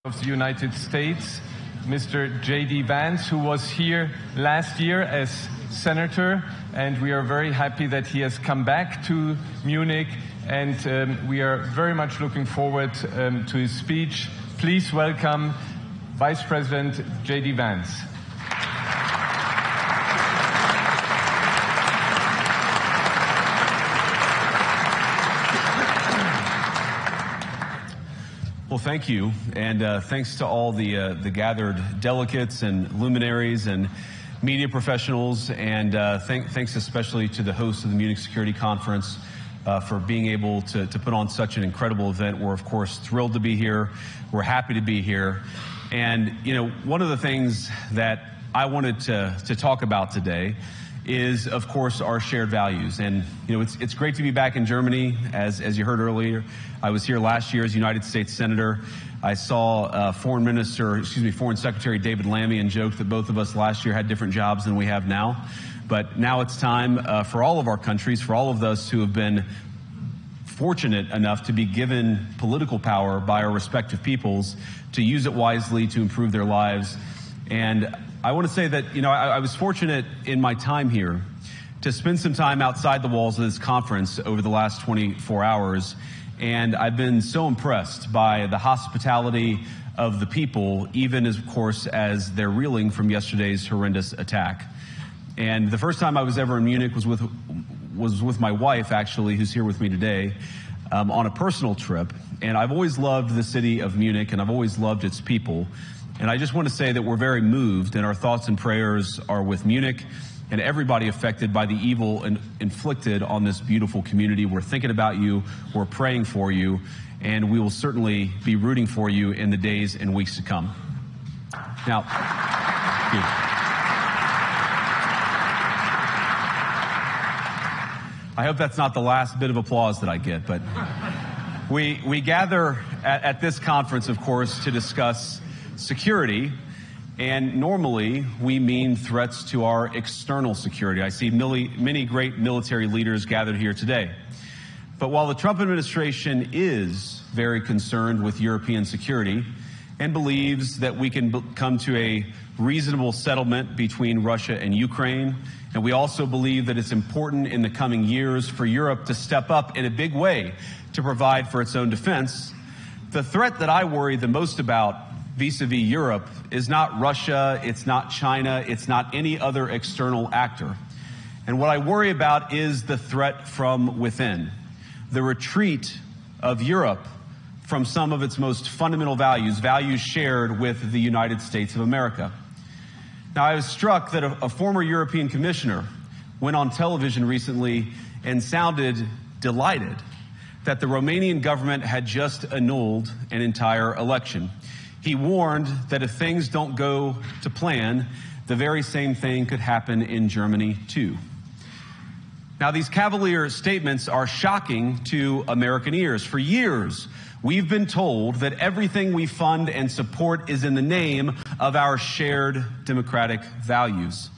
of the United States, Mr. Джей Ди Vance, who was here last year as senator, and we are very happy that he has come back to Munich, and we are very much looking forward to his speech. Please welcome Vice President Джей Ди Vance. Well, thank you, and thanks to all the gathered delegates and luminaries and media professionals, and thanks especially to the host of the Munich Security Conference for being able to put on such an incredible event. We're, of course, thrilled to be here. We're happy to be here. And, you know, one of the things that I wanted to talk about today is, of course, our shared values. And, you know, it's great to be back in Germany. As you heard earlier, I was here last year as United States Senator. I saw Foreign Secretary David Lammy and joked that both of us last year had different jobs than we have now. But now it's time for all of our countries, for all of us who have been fortunate enough to be given political power by our respective peoples, to use it wisely to improve their lives. And I want to say that, you know, I was fortunate in my time here to spend some time outside the walls of this conference over the last 24 hours. And I've been so impressed by the hospitality of the people, even as, of course, as they're reeling from yesterday's horrendous attack. And the first time I was ever in Munich was with my wife, actually, who's here with me today, on a personal trip. And I've always loved the city of Munich, and I've always loved its people. And I just want to say that we're very moved, and our thoughts and prayers are with Munich and everybody affected by the evil inflicted on this beautiful community. We're thinking about you, we're praying for you, and we will certainly be rooting for you in the days and weeks to come. Now, I hope that's not the last bit of applause that I get, but we gather at this conference, of course, to discuss security, and normally we mean threats to our external security. I see many great military leaders gathered here today. But while the Trump administration is very concerned with European security and believes that we can come to a reasonable settlement between Russia and Ukraine, and we also believe that it's important in the coming years for Europe to step up in a big way to provide for its own defense, the threat that I worry the most about vis-a-vis Europe is not Russia, it's not China, it's not any other external actor. And what I worry about is the threat from within, the retreat of Europe from some of its most fundamental values, values shared with the United States of America. Now, I was struck that a former European commissioner went on television recently and sounded delighted that the Romanian government had just annulled an entire election. He warned that if things don't go to plan, the very same thing could happen in Germany, too. Now, these cavalier statements are shocking to American ears. For years, we've been told that everything we fund and support is in the name of our shared democratic values.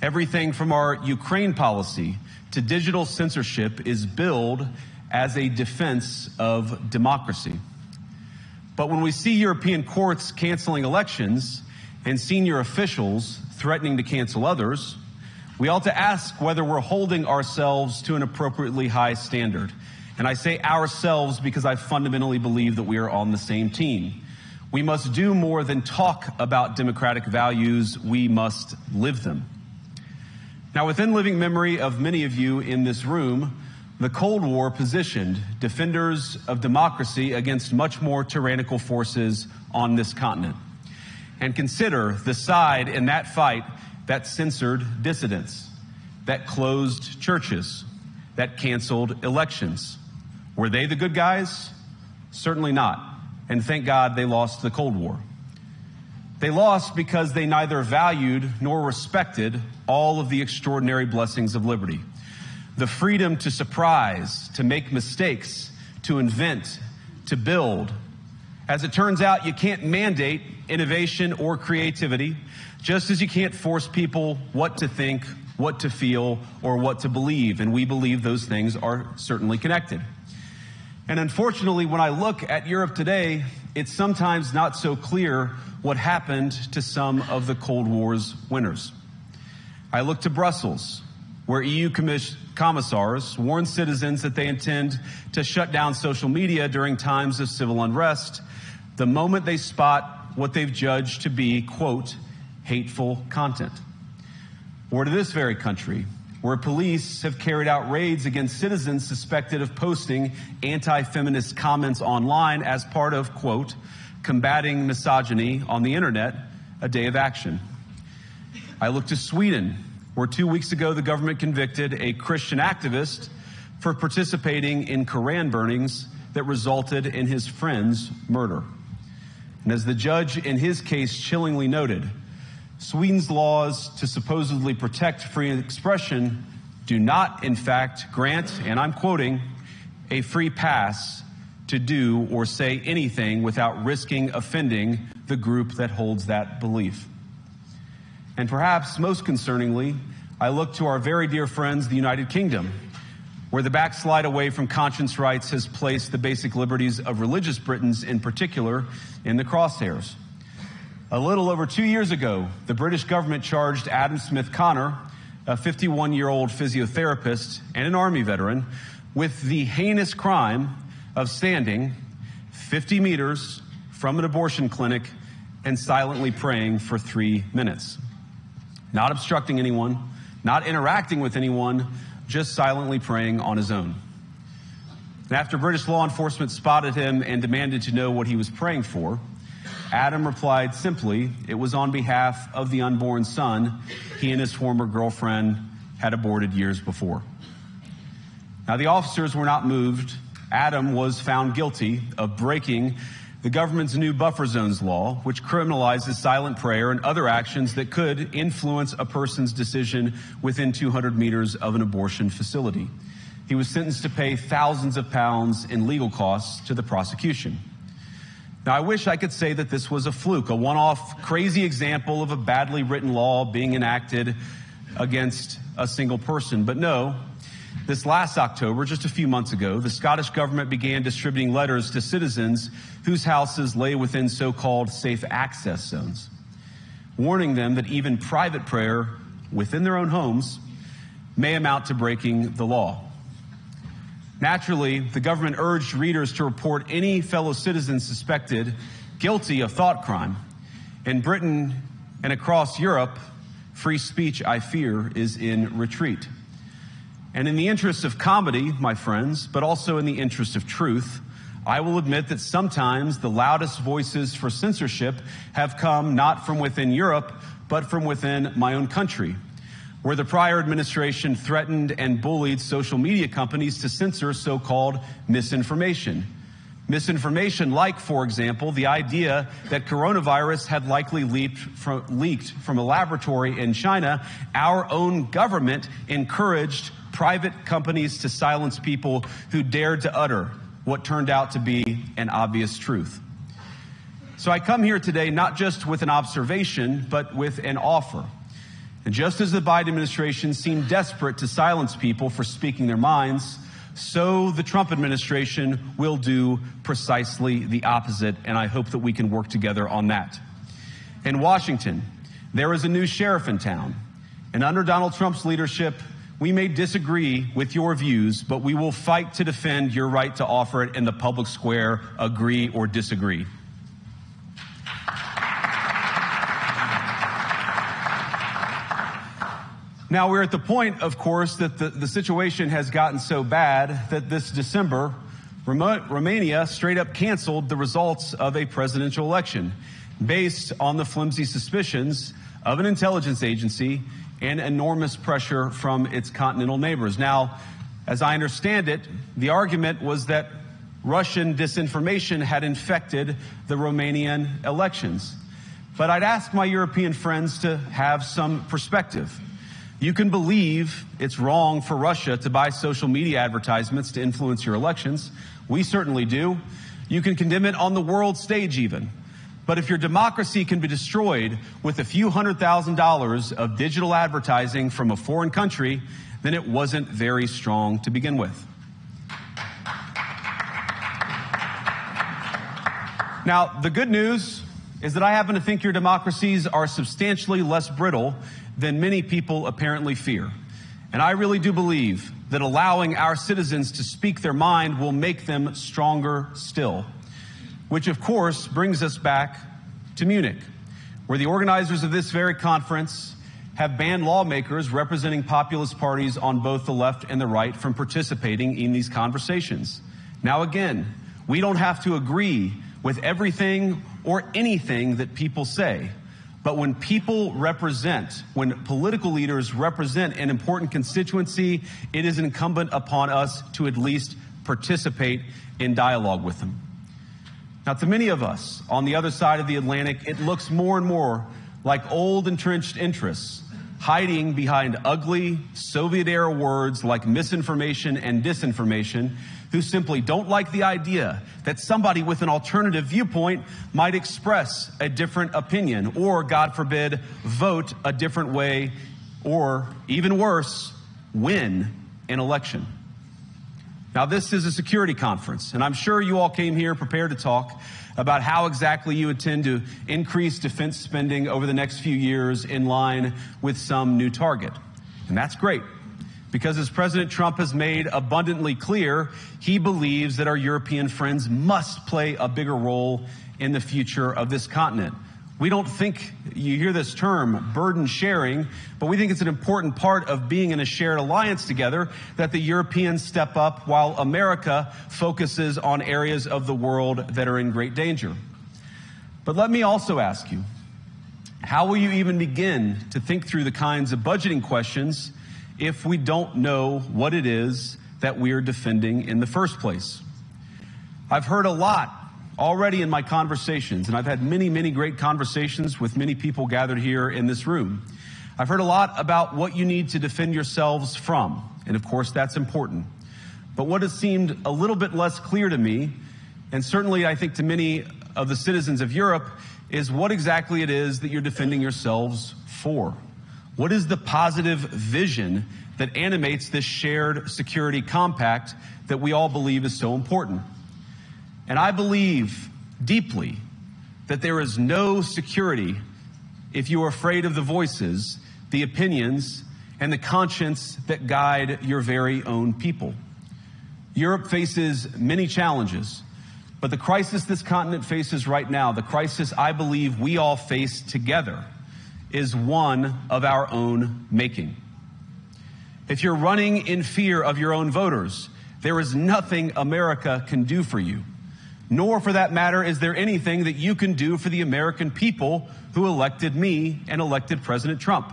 Everything from our Ukraine policy to digital censorship is billed as a defense of democracy. But when we see European courts canceling elections and senior officials threatening to cancel others, we ought to ask whether we're holding ourselves to an appropriately high standard. And I say ourselves because I fundamentally believe that we are on the same team. We must do more than talk about democratic values, we must live them. Now, within living memory of many of you in this room, the Cold War positioned defenders of democracy against much more tyrannical forces on this continent. And consider the side in that fight that censored dissidents, that closed churches, that canceled elections. Were they the good guys? Certainly not. And thank God they lost the Cold War. They lost because they neither valued nor respected all of the extraordinary blessings of liberty. The freedom to surprise, to make mistakes, to invent, to build. As it turns out, you can't mandate innovation or creativity, just as you can't force people what to think, what to feel, or what to believe. And we believe those things are certainly connected. And unfortunately, when I look at Europe today, it's sometimes not so clear what happened to some of the Cold War's winners. I look to Brussels, where EU commissars warn citizens that they intend to shut down social media during times of civil unrest the moment they spot what they've judged to be, quote, hateful content. Or to this very country, where police have carried out raids against citizens suspected of posting anti-feminist comments online as part of, quote, combating misogyny on the internet, a day of action. I look to Sweden, where 2 weeks ago the government convicted a Christian activist for participating in Koran burnings that resulted in his friend's murder. And as the judge in his case chillingly noted, Sweden's laws to supposedly protect free expression do not, in fact, grant, and I'm quoting, a free pass to do or say anything without risking offending the group that holds that belief. And perhaps most concerningly, I look to our very dear friends, the United Kingdom, where the backslide away from conscience rights has placed the basic liberties of religious Britons in particular in the crosshairs. A little over 2 years ago, the British government charged Adam Smith Connor, a 51-year-old physiotherapist and an Army veteran, with the heinous crime of standing 50 meters from an abortion clinic and silently praying for 3 minutes. Not obstructing anyone, not interacting with anyone, just silently praying on his own. And after British law enforcement spotted him and demanded to know what he was praying for, Adam replied simply, it was on behalf of the unborn son he and his former girlfriend had aborted years before. Now, the officers were not moved. Adam was found guilty of breaking the government's new buffer zones law, which criminalizes silent prayer and other actions that could influence a person's decision within 200 meters of an abortion facility. He was sentenced to pay thousands of pounds in legal costs to the prosecution. Now, I wish I could say that this was a fluke, a one-off crazy example of a badly written law being enacted against a single person. But no, this last October, just a few months ago, the Scottish government began distributing letters to citizens whose houses lay within so-called safe access zones, warning them that even private prayer within their own homes may amount to breaking the law. Naturally, the government urged readers to report any fellow citizens suspected guilty of thought crime. In Britain and across Europe, free speech, I fear, is in retreat. And in the interest of comedy, my friends, but also in the interest of truth, I will admit that sometimes the loudest voices for censorship have come not from within Europe, but from within my own country, where the prior administration threatened and bullied social media companies to censor so-called misinformation. Misinformation like, for example, the idea that coronavirus had likely leaked from a laboratory in China. Our own government encouraged private companies to silence people who dared to utter what turned out to be an obvious truth. So I come here today not just with an observation, but with an offer. And just as the Biden administration seemed desperate to silence people for speaking their minds, so the Trump administration will do precisely the opposite, and I hope that we can work together on that. In Washington, there is a new sheriff in town, and under Donald Trump's leadership, we may disagree with your views, but we will fight to defend your right to offer it in the public square, agree or disagree. Now, we're at the point, of course, that the situation has gotten so bad that this December, Romania straight up canceled the results of a presidential election based on the flimsy suspicions of an intelligence agency and enormous pressure from its continental neighbors. Now, as I understand it, the argument was that Russian disinformation had infected the Romanian elections. But I'd ask my European friends to have some perspective. You can believe it's wrong for Russia to buy social media advertisements to influence your elections. We certainly do. You can condemn it on the world stage even. But if your democracy can be destroyed with a few $100,000 of digital advertising from a foreign country, then it wasn't very strong to begin with. Now, the good news is that I happen to think your democracies are substantially less brittle than many people apparently fear. And I really do believe that allowing our citizens to speak their mind will make them stronger still. Which, of course, brings us back to Munich, where the organizers of this very conference have banned lawmakers representing populist parties on both the left and the right from participating in these conversations. Now, again, we don't have to agree with everything or anything that people say. But when political leaders represent an important constituency, it is incumbent upon us to at least participate in dialogue with them. Now, to many of us on the other side of the Atlantic, it looks more and more like old entrenched interests hiding behind ugly Soviet-era words like misinformation and disinformation, who simply don't like the idea that somebody with an alternative viewpoint might express a different opinion or, God forbid, vote a different way or, even worse, win an election. Now, this is a security conference, and I'm sure you all came here prepared to talk about how exactly you intend to increase defense spending over the next few years in line with some new target. And that's great, because as President Trump has made abundantly clear, he believes that our European friends must play a bigger role in the future of this continent. We don't think, you hear this term, burden sharing, but we think it's an important part of being in a shared alliance together that the Europeans step up while America focuses on areas of the world that are in great danger. But let me also ask you, how will you even begin to think through the kinds of budgeting questions if we don't know what it is that we're defending in the first place? I've heard a lot already in my conversations, and I've had many, many great conversations with many people gathered here in this room. I've heard a lot about what you need to defend yourselves from, and of course that's important. But what has seemed a little bit less clear to me, and certainly I think to many of the citizens of Europe, is what exactly it is that you're defending yourselves for. What is the positive vision that animates this shared security compact that we all believe is so important? And I believe deeply that there is no security if you are afraid of the voices, the opinions, and the conscience that guide your very own people. Europe faces many challenges, but the crisis this continent faces right now, the crisis I believe we all face together, is one of our own making. If you're running in fear of your own voters, there is nothing America can do for you. Nor, for that matter, is there anything that you can do for the American people who elected me and elected President Trump.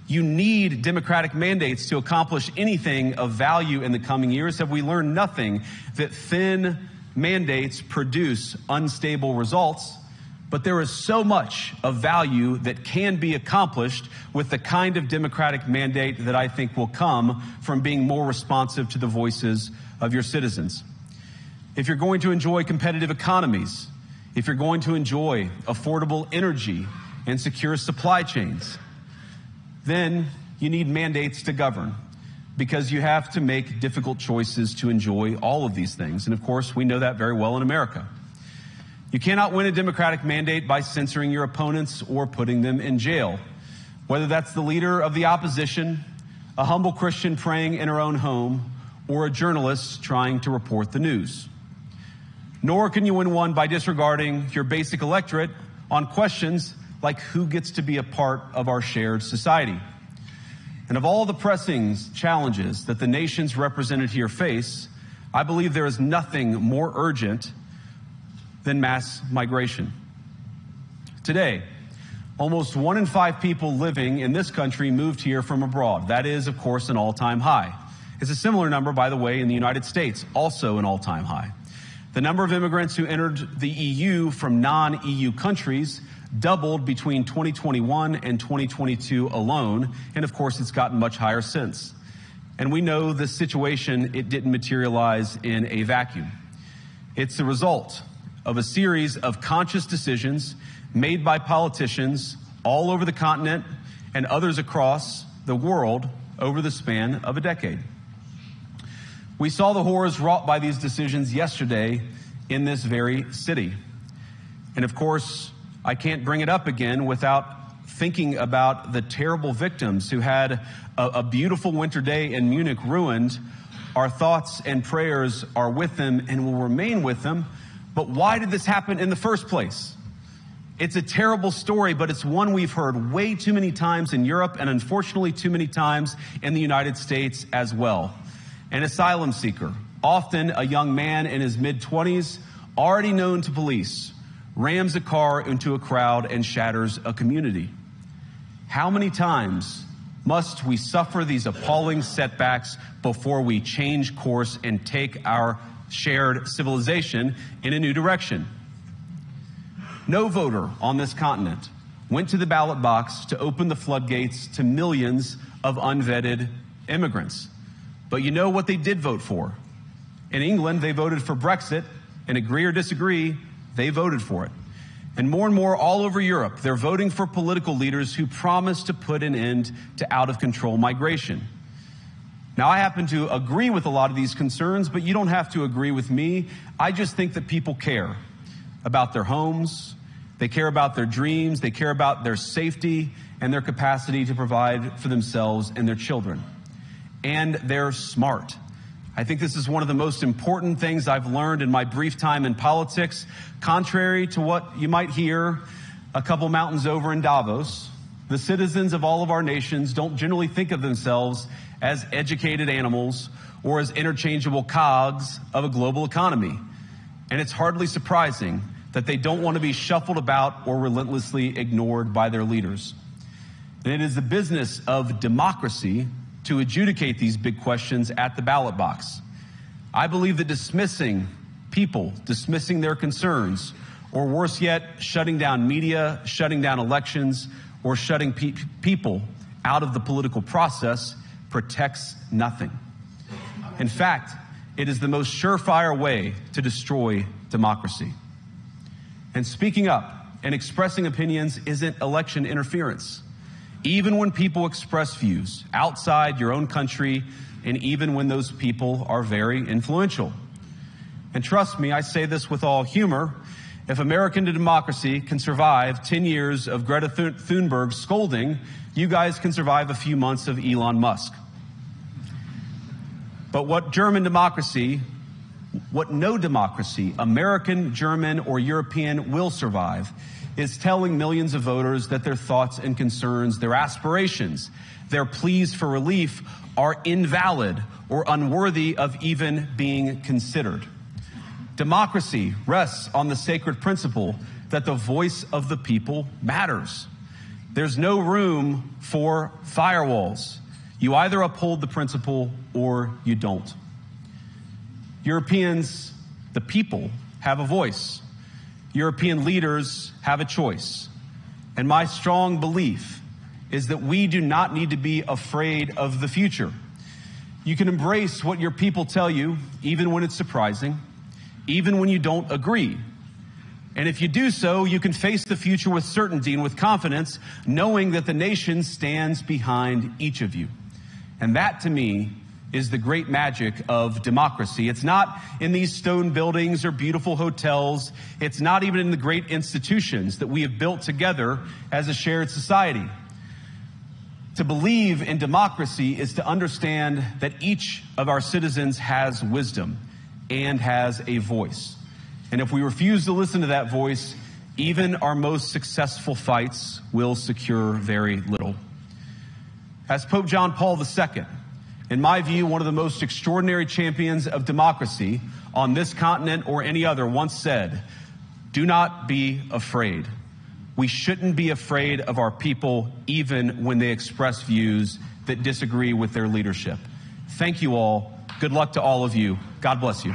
You need democratic mandates to accomplish anything of value in the coming years. Have we learned nothing that thin mandates produce unstable results? But there is so much of value that can be accomplished with the kind of democratic mandate that I think will come from being more responsive to the voices of your citizens. If you're going to enjoy competitive economies, if you're going to enjoy affordable energy and secure supply chains, then you need mandates to govern, because you have to make difficult choices to enjoy all of these things. And of course, we know that very well in America. You cannot win a democratic mandate by censoring your opponents or putting them in jail, whether that's the leader of the opposition, a humble Christian praying in her own home, or a journalist trying to report the news. Nor can you win one by disregarding your basic electorate on questions like who gets to be a part of our shared society. And of all the pressing challenges that the nations represented here face, I believe there is nothing more urgent than mass migration. Today, almost 1 in 5 people living in this country moved here from abroad. That is, of course, an all-time high. It's a similar number, by the way, in the United States, also an all-time high. The number of immigrants who entered the EU from non-EU countries doubled between 2021 and 2022 alone, and of course it's gotten much higher since. And we know this situation, it didn't materialize in a vacuum. It's the result of a series of conscious decisions made by politicians all over the continent and others across the world over the span of a decade. We saw the horrors wrought by these decisions yesterday in this very city. And of course, I can't bring it up again without thinking about the terrible victims who had a beautiful winter day in Munich ruined. Our thoughts and prayers are with them and will remain with them. But why did this happen in the first place? It's a terrible story, but it's one we've heard way too many times in Europe and unfortunately too many times in the United States as well. An asylum seeker, often a young man in his mid-20s, already known to police, rams a car into a crowd and shatters a community. How many times must we suffer these appalling setbacks before we change course and take our shared civilization in a new direction? No voter on this continent went to the ballot box to open the floodgates to millions of unvetted immigrants. But you know what they did vote for? In England, they voted for Brexit, and agree or disagree, they voted for it. And more all over Europe, they're voting for political leaders who promise to put an end to out-of-control migration. Now, I happen to agree with a lot of these concerns, but you don't have to agree with me. I just think that people care about their homes, they care about their dreams, they care about their safety and their capacity to provide for themselves and their children. And they're smart. I think this is one of the most important things I've learned in my brief time in politics. Contrary to what you might hear a couple mountains over in Davos, the citizens of all of our nations don't generally think of themselves as educated animals or as interchangeable cogs of a global economy. And it's hardly surprising that they don't want to be shuffled about or relentlessly ignored by their leaders. And it is the business of democracy to adjudicate these big questions at the ballot box. I believe that dismissing people, dismissing their concerns, or worse yet, shutting down media, shutting down elections, or shutting people out of the political process protects nothing. In fact, it is the most surefire way to destroy democracy. And speaking up and expressing opinions isn't election interference. Even when people express views outside your own country, and even when those people are very influential. And trust me, I say this with all humor, if American democracy can survive 10 years of Greta Thunberg scolding, you guys can survive a few months of Elon Musk. But what no democracy, American, German, or European, will survive is telling millions of voters that their thoughts and concerns, their aspirations, their pleas for relief are invalid or unworthy of even being considered. Democracy rests on the sacred principle that the voice of the people matters. There's no room for firewalls. You either uphold the principle or you don't. Europeans, the people, have a voice. European leaders have a choice. And my strong belief is that we do not need to be afraid of the future. You can embrace what your people tell you, even when it's surprising, even when you don't agree. And if you do so, you can face the future with certainty and with confidence, knowing that the nation stands behind each of you. And that, to me, is the great magic of democracy. It's not in these stone buildings or beautiful hotels. It's not even in the great institutions that we have built together as a shared society. To believe in democracy is to understand that each of our citizens has wisdom and has a voice. And if we refuse to listen to that voice, even our most successful fights will secure very little. As Pope John Paul II, in my view, one of the most extraordinary champions of democracy on this continent or any other, once said, "Do not be afraid." We shouldn't be afraid of our people, even when they express views that disagree with their leadership. Thank you all. Good luck to all of you. God bless you.